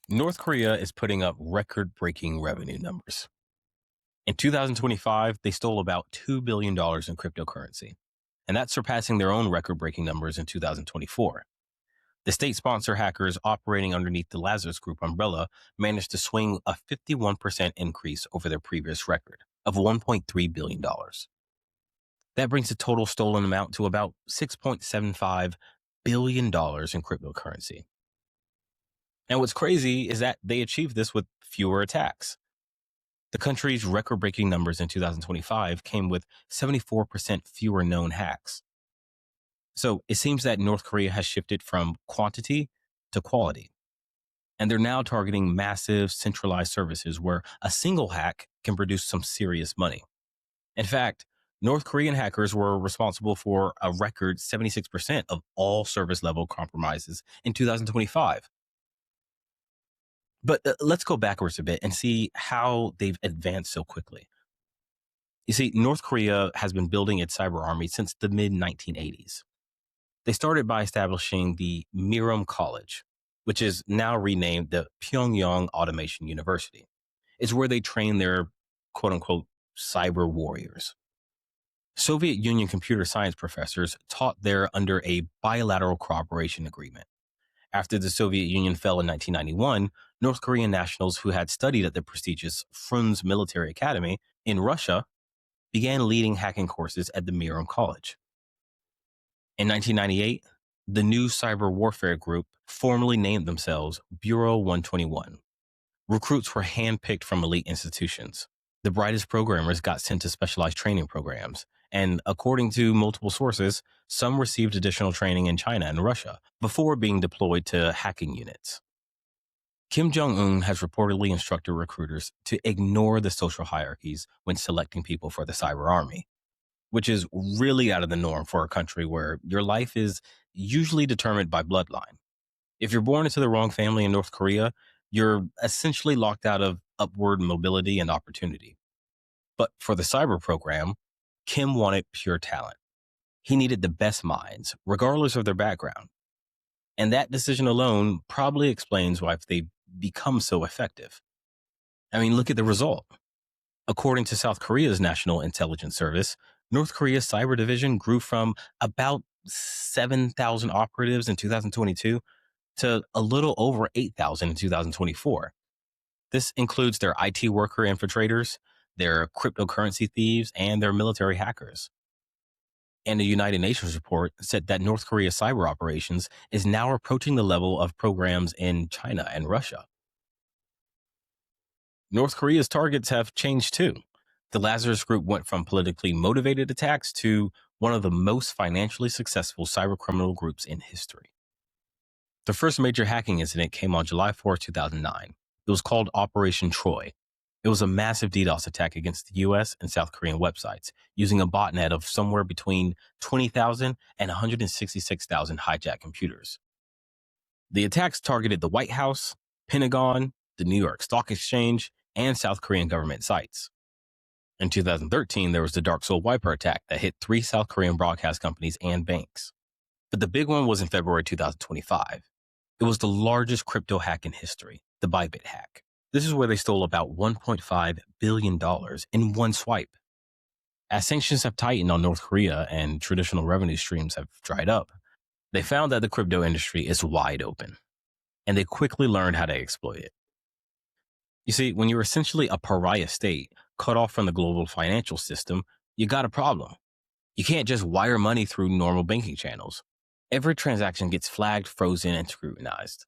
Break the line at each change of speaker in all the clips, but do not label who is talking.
North Korea is putting up record-breaking revenue numbers. In 2025, they stole about $2 billion in cryptocurrency, and that's surpassing their own record-breaking numbers in 2024. The state-sponsor hackers operating underneath the Lazarus Group umbrella managed to swing a 51% increase over their previous record of $1.3 billion. That brings the total stolen amount to about $6.75 billion in cryptocurrency. And what's crazy is that they achieved this with fewer attacks. The country's record-breaking numbers in 2025 came with 74% fewer known hacks. So it seems that North Korea has shifted from quantity to quality. And they're now targeting massive centralized services where a single hack can produce some serious money. In fact, North Korean hackers were responsible for a record 76% of all service level compromises in 2025. But let's go backwards a bit and see how they've advanced so quickly. You see, North Korea has been building its cyber army since the mid-1980s. They started by establishing the Miram College, which is now renamed the Pyongyang Automation University. It's where they train their quote-unquote cyber warriors. Soviet Union computer science professors taught there under a bilateral cooperation agreement. After the Soviet Union fell in 1991, North Korean nationals who had studied at the prestigious Frunze Military Academy in Russia began leading hacking courses at the Miram College. In 1998, the new cyber warfare group formally named themselves Bureau 121. Recruits were handpicked from elite institutions. The brightest programmers got sent to specialized training programs, and according to multiple sources, some received additional training in China and Russia before being deployed to hacking units. Kim Jong-un has reportedly instructed recruiters to ignore the social hierarchies when selecting people for the cyber army, which is really out of the norm for a country where your life is usually determined by bloodline. If you're born into the wrong family in North Korea, you're essentially locked out of upward mobility and opportunity. But for the cyber program, Kim wanted pure talent. He needed the best minds, regardless of their background. And that decision alone probably explains why they've become so effective. I mean, look at the result. According to South Korea's National Intelligence Service, North Korea's cyber division grew from about 7,000 operatives in 2022 to a little over 8,000 in 2024. This includes their IT worker infiltrators, their cryptocurrency thieves, and their military hackers. And a United Nations report said that North Korea's cyber operations is now approaching the level of programs in China and Russia. North Korea's targets have changed too. The Lazarus Group went from politically motivated attacks to one of the most financially successful cybercriminal groups in history. The first major hacking incident came on July 4, 2009. It was called Operation Troy. It was a massive DDoS attack against the US and South Korean websites using a botnet of somewhere between 20,000 and 166,000 hijacked computers. The attacks targeted the White House, Pentagon, the New York Stock Exchange, and South Korean government sites. In 2013, there was the Dark Soul Wiper attack that hit 3 South Korean broadcast companies and banks. But the big one was in February 2025. It was the largest crypto hack in history, the Bybit hack. This is where they stole about $1.5 billion in one swipe. As sanctions have tightened on North Korea and traditional revenue streams have dried up, they found that the crypto industry is wide open, and they quickly learned how to exploit it. You see, when you're essentially a pariah state, cut off from the global financial system, you got a problem. You can't just wire money through normal banking channels. Every transaction gets flagged, frozen, and scrutinized.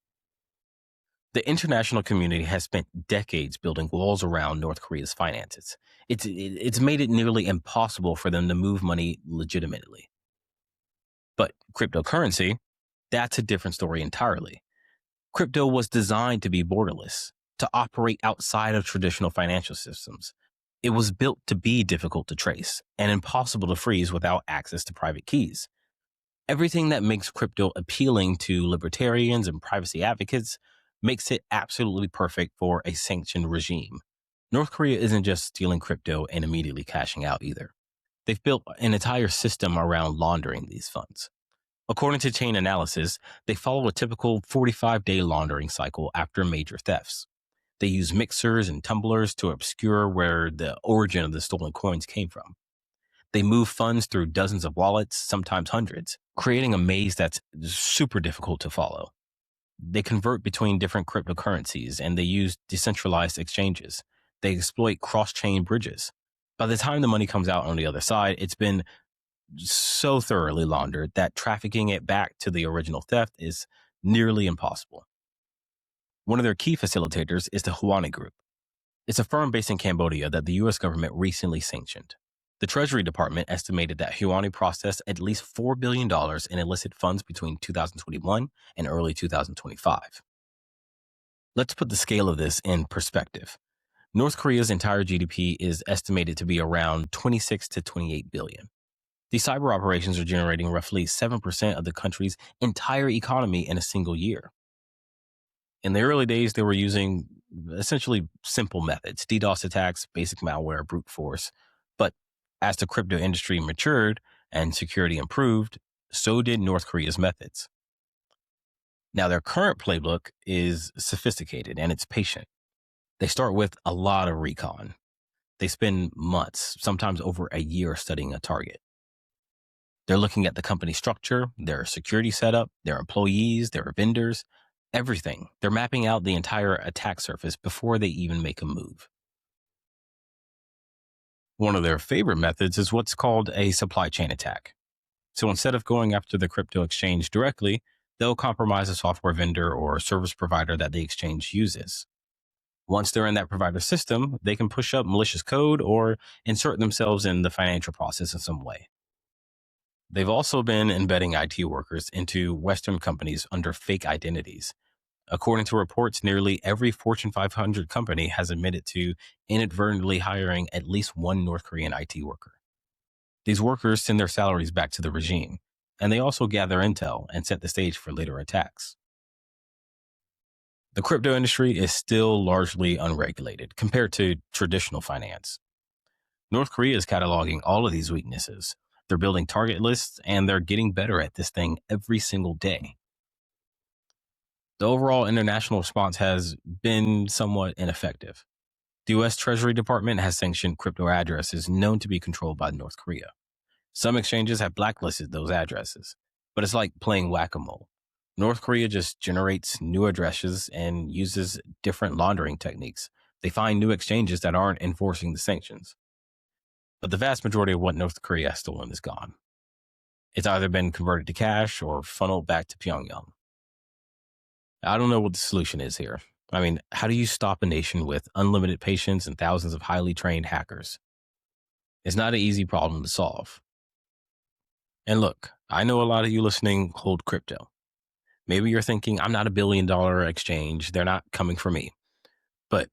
The international community has spent decades building walls around North Korea's finances. It's made it nearly impossible for them to move money legitimately. But cryptocurrency, that's a different story entirely. Crypto was designed to be borderless, to operate outside of traditional financial systems. It was built to be difficult to trace and impossible to freeze without access to private keys. Everything that makes crypto appealing to libertarians and privacy advocates makes it absolutely perfect for a sanctioned regime. North Korea isn't just stealing crypto and immediately cashing out either. They've built an entire system around laundering these funds. According to Chain Analysis, they follow a typical 45-day laundering cycle after major thefts. They use mixers and tumblers to obscure where the origin of the stolen coins came from. They move funds through dozens of wallets, sometimes hundreds, creating a maze that's super difficult to follow. They convert between different cryptocurrencies and they use decentralized exchanges. They exploit cross-chain bridges. By the time the money comes out on the other side, it's been so thoroughly laundered that trafficking it back to the original theft is nearly impossible. One of their key facilitators is the Huani Group. It's a firm based in Cambodia that the U.S. government recently sanctioned. The Treasury Department estimated that Huani processed at least $4 billion in illicit funds between 2021 and early 2025. Let's put the scale of this in perspective. North Korea's entire GDP is estimated to be around 26 to 28 billion. These cyber operations are generating roughly 7% of the country's entire economy in a single year. In the early days, they were using essentially simple methods, DDoS attacks, basic malware, brute force. But as the crypto industry matured and security improved, so did North Korea's methods. Now, their current playbook is sophisticated and it's patient. They start with a lot of recon. They spend months, sometimes over a year, studying a target. They're looking at the company structure, their security setup, their employees, their vendors, everything. They're mapping out the entire attack surface before they even make a move. One of their favorite methods is what's called a supply chain attack. So instead of going after the crypto exchange directly, they'll compromise a software vendor or service provider that the exchange uses. Once they're in that provider system, they can push up malicious code or insert themselves in the financial process in some way. They've also been embedding IT workers into Western companies under fake identities. According to reports, nearly every Fortune 500 company has admitted to inadvertently hiring at least one North Korean IT worker. These workers send their salaries back to the regime, and they also gather intel and set the stage for later attacks. The crypto industry is still largely unregulated compared to traditional finance. North Korea is cataloging all of these weaknesses. They're building target lists, and they're getting better at this thing every single day. The overall international response has been somewhat ineffective. The U.S. Treasury Department has sanctioned crypto addresses known to be controlled by North Korea. Some exchanges have blacklisted those addresses, but it's like playing whack-a-mole. North Korea just generates new addresses and uses different laundering techniques. They find new exchanges that aren't enforcing the sanctions. But the vast majority of what North Korea has stolen is gone. It's either been converted to cash or funneled back to Pyongyang. I don't know what the solution is here. I mean, how do you stop a nation with unlimited patience and thousands of highly trained hackers? It's not an easy problem to solve. And look, I know a lot of you listening hold crypto. Maybe you're thinking, I'm not $1 billion exchange. They're not coming for me. But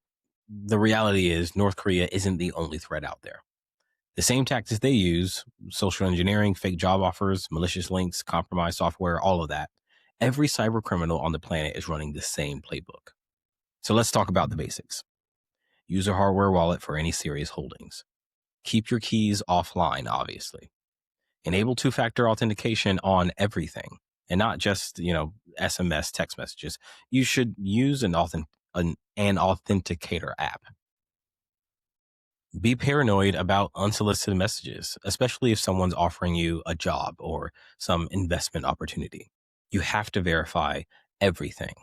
the reality is North Korea isn't the only threat out there. The same tactics they use, social engineering, fake job offers, malicious links, compromised software, all of that, every cyber criminal on the planet is running the same playbook. So let's talk about the basics. Use a hardware wallet for any serious holdings. Keep your keys offline, obviously. Enable two-factor authentication on everything, and not just, SMS text messages. You should use an authenticator app. Be paranoid about unsolicited messages, especially if someone's offering you a job or some investment opportunity. You have to verify everything.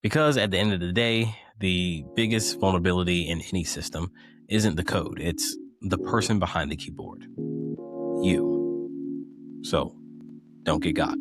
Because at the end of the day, the biggest vulnerability in any system isn't the code, it's the person behind the keyboard. You. So, don't get got.